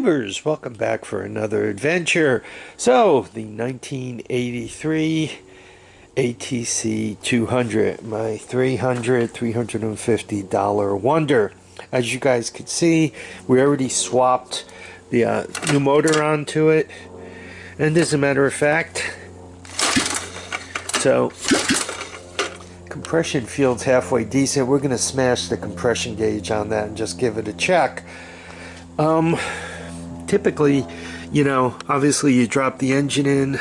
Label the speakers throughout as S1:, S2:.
S1: YouTubers, welcome back for another adventure. So, the 1983 ATC200, my $350 wonder. As you guys can see, we already swapped the new motor onto it. And as a matter of fact, so compression field's halfway decent. We're going to smash the compression gauge on that and just give it a check. Typically, you know, obviously you drop the engine in,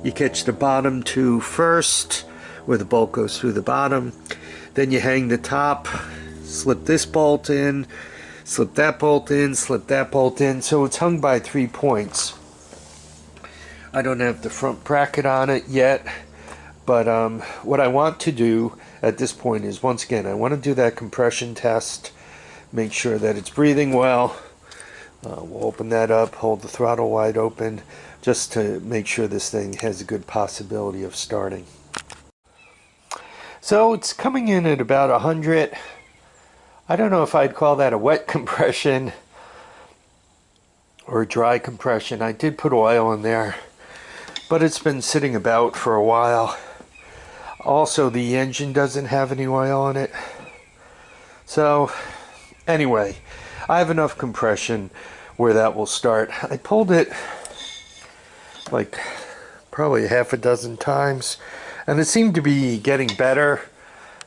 S1: you catch the bottom two first, where the bolt goes through the bottom, then you hang the top, slip this bolt in, slip that bolt in, slip that bolt in, so it's hung by 3 points. I don't have the front bracket on it yet, but what I want to do at this point is, once again, I want to do that compression test, make sure that it's breathing well. We'll open that up, hold the throttle wide open, just to make sure this thing has a good possibility of starting. So it's coming in at about 100. I don't know if I'd call that a wet compression or a dry compression. I did put oil in there, but it's been sitting about for a while. Also, the engine doesn't have any oil in it. So anyway, I have enough compression where that will start. I pulled it like probably half a dozen times, and it seemed to be getting better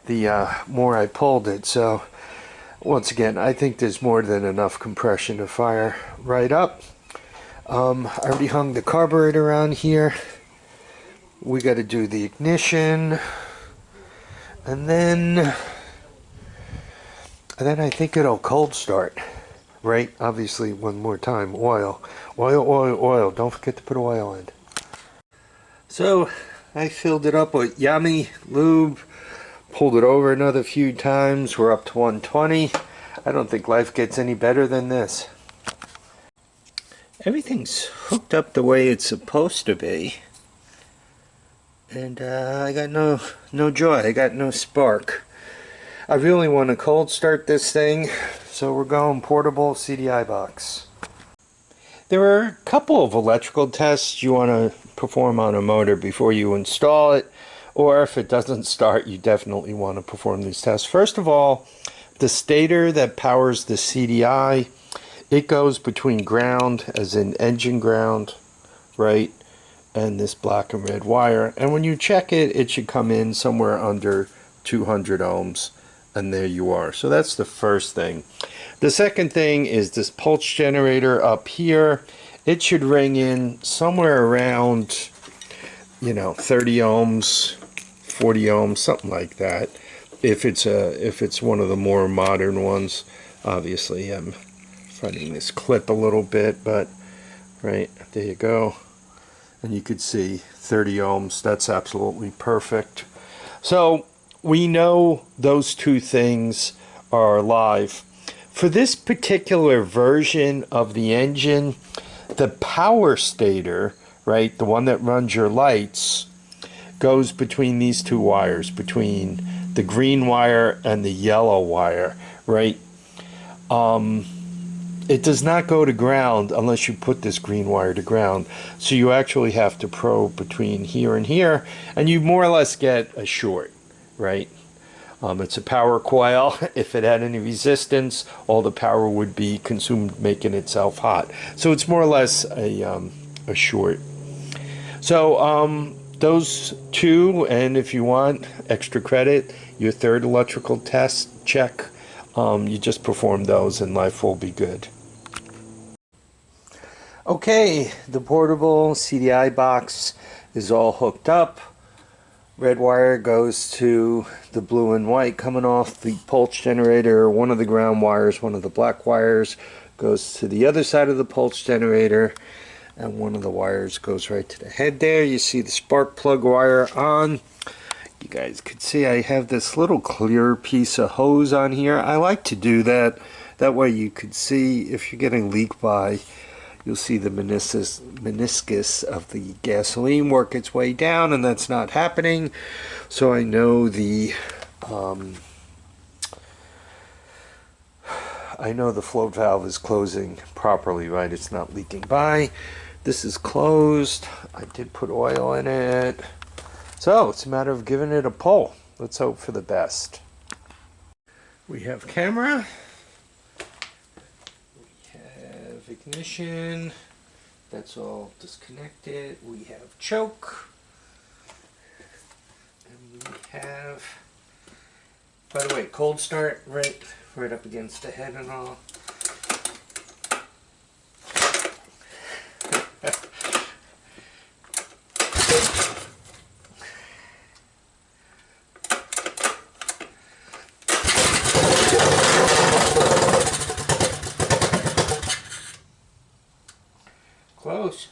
S1: the more I pulled it. So once again, I think there's more than enough compression to fire right up. I already hung the carburetor on here. We got to do the ignition, and then I think it'll cold start. Right? Obviously, one more time, oil. Oil, oil, oil. Don't forget to put oil in. So, I filled it up with Yummy lube, pulled it over another few times. We're up to 120. I don't think life gets any better than this. Everything's hooked up the way it's supposed to be. And I got no joy. I got no spark. I really want to cold start this thing, so we're going portable CDI box. There are a couple of electrical tests you want to perform on a motor before you install it, or if it doesn't start, you definitely want to perform these tests. First of all, the stator that powers the CDI, it goes between ground, as in engine ground, right, and this black and red wire. And when you check it, it should come in somewhere under 200 ohms. And there you are. So that's the first thing. The second thing is this pulse generator up here. It should ring in somewhere around, you know, 30 ohms, 40 ohms, something like that. If it's one of the more modern ones. Obviously, I'm finding this clip a little bit, but right there you go. And you could see 30 ohms. That's absolutely perfect. So we know those two things are live. For this particular version of the engine, the power stator, right, the one that runs your lights, goes between these two wires, between the green wire and the yellow wire, right? It does not go to ground unless you put this green wire to ground. So you actually have to probe between here and here, and you more or less get a short. Right? It's a power coil. If it had any resistance, all the power would be consumed making itself hot. So it's more or less a short. So those two, and if you want extra credit, your third electrical test check, you just perform those and life will be good. Okay, the portable CDI box is all hooked up. Red wire goes to the blue and white coming off the pulse generator. One of the ground wires, one of the black wires goes to the other side of the pulse generator, and one of the wires goes right to the head there. You see the spark plug wire on. You guys could see I have this little clear piece of hose on here. I like to do that. That way you could see if you're getting leak by, you'll see the meniscus of the gasoline work its way down, and that's not happening. So I know the I know the float valve is closing properly, right? It's not leaking by. This is closed. I did put oil in it. So it's a matter of giving it a pull. Let's hope for the best. We have camera. We have ignition. That's all disconnected. We have choke. And we have, by the way, cold start right up against the head and all. Close.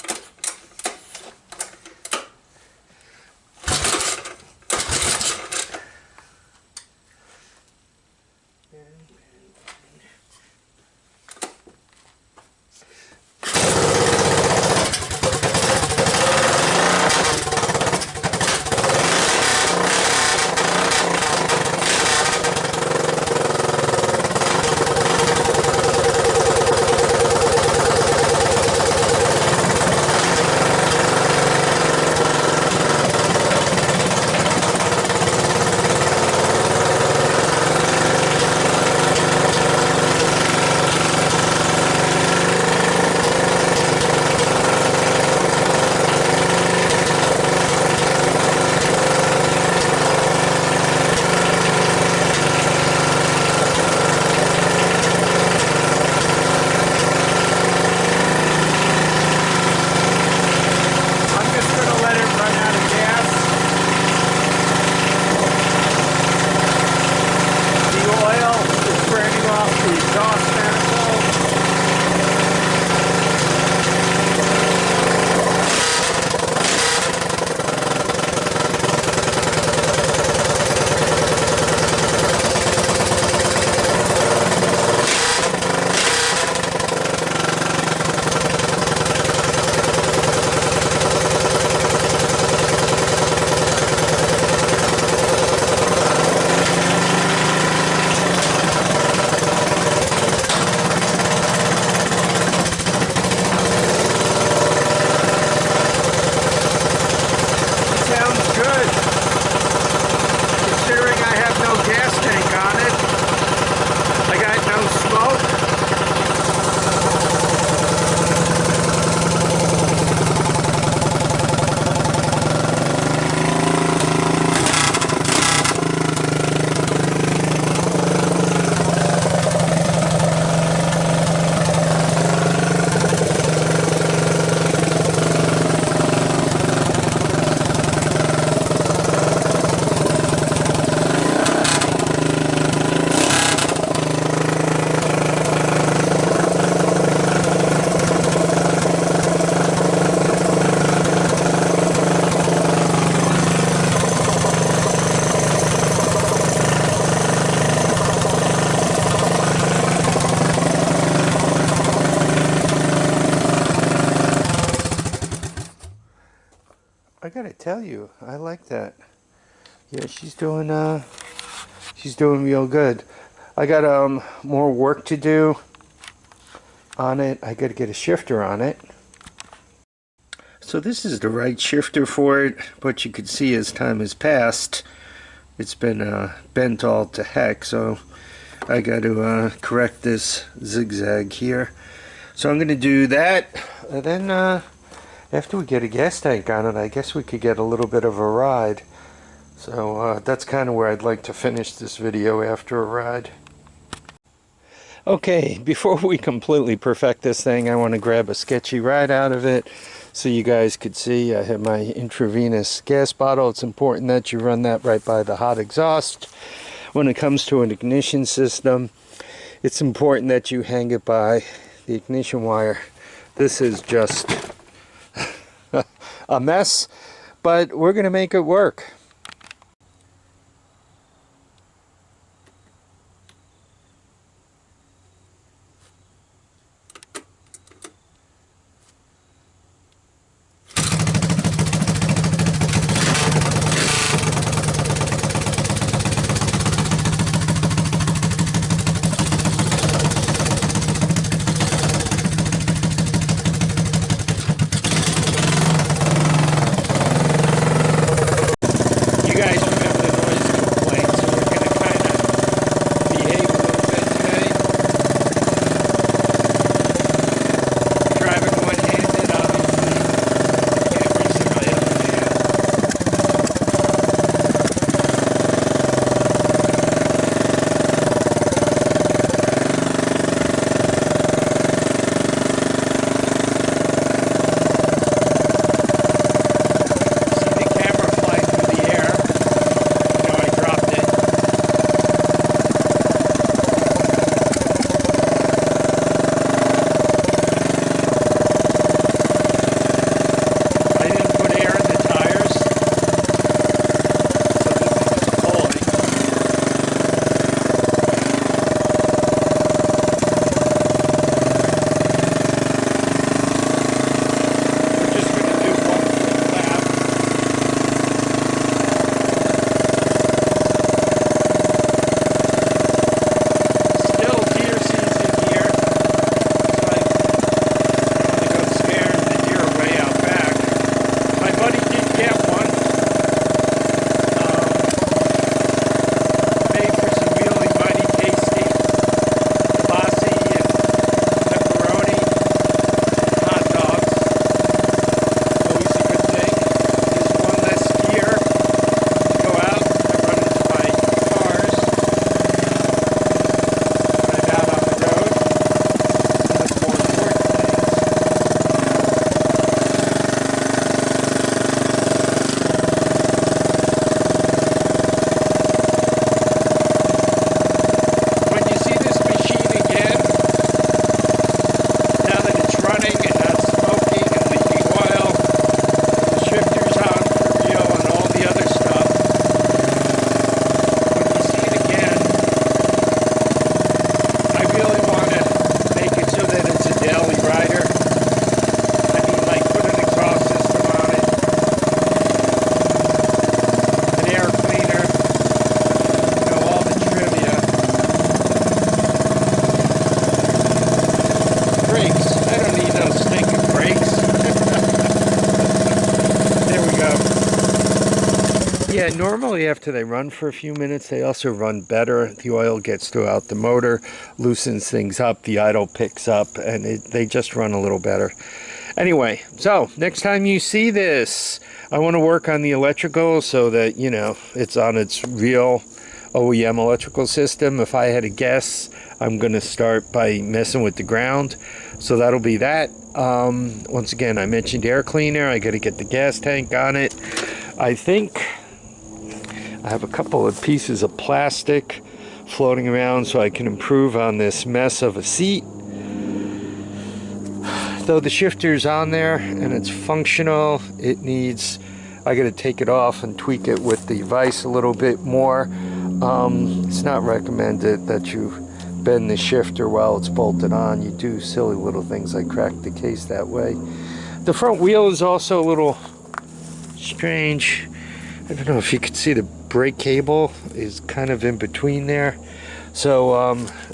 S1: I gotta tell you, I like that. Yeah, she's doing real good. I got more work to do on it. I gotta get a shifter on it. So this is the right shifter for it, but you can see as time has passed, it's been bent all to heck. So I got to correct this zigzag here. So I'm gonna do that, and then after we get a gas tank on it, I guess we could get a little bit of a ride. So that's kind of where I'd like to finish this video, after a ride. Okay, before we completely perfect this thing, I want to grab a Sketchy ride out of it so you guys could see. I have my intravenous gas bottle. It's important that you run that right by the hot exhaust. When it comes to an ignition system, it's important that you hang it by the ignition wire. This is just a mess, but we're going to make it work. especially after they run for a few minutes, they also run better. The oil gets throughout the motor, loosens things up, the idle picks up, and they just run a little better. Anyway, so next time you see this, I want to work on the electrical so that, you know, it's on its real OEM electrical system. If I had to guess, I'm going to start by messing with the ground. So that'll be that. Once again, I mentioned air cleaner. I got to get the gas tank on it. I think I have a couple of pieces of plastic floating around so I can improve on this mess of a seat. Though the shifter's on there and it's functional, it needs, I got to take it off and tweak it with the vise a little bit more. It's not recommended that you bend the shifter while it's bolted on. You do silly little things like crack the case that way. The front wheel is also a little strange. I don't know if you can see the brake cable is kind of in between there. So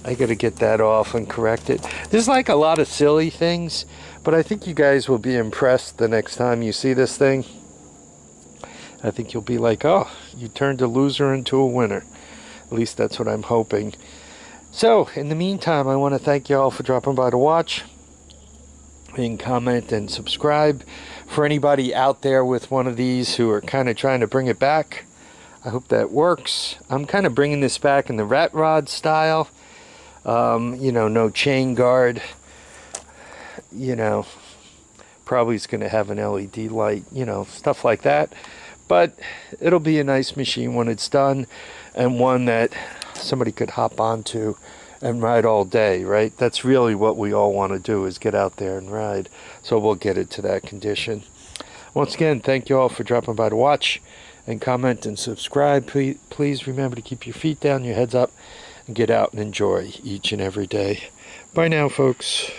S1: I got to get that off and correct it. There's like a lot of silly things, but I think you guys will be impressed the next time you see this thing. I think you'll be like, oh, you turned a loser into a winner. At least that's what I'm hoping. So, in the meantime, I want to thank you all for dropping by to watch and comment and subscribe. For anybody out there with one of these who are kind of trying to bring it back, I hope that works. I'm kind of bringing this back in the rat rod style. You know, no chain guard. You know, probably it's going to have an LED light, you know, stuff like that. But it'll be a nice machine when it's done, and one that somebody could hop onto and ride all day, right? That's really what we all want to do, is get out there and ride. So we'll get it to that condition. Once again, thank you all for dropping by to watch and comment and subscribe. Please remember to keep your feet down, your heads up, and get out and enjoy each and every day. Bye now, folks.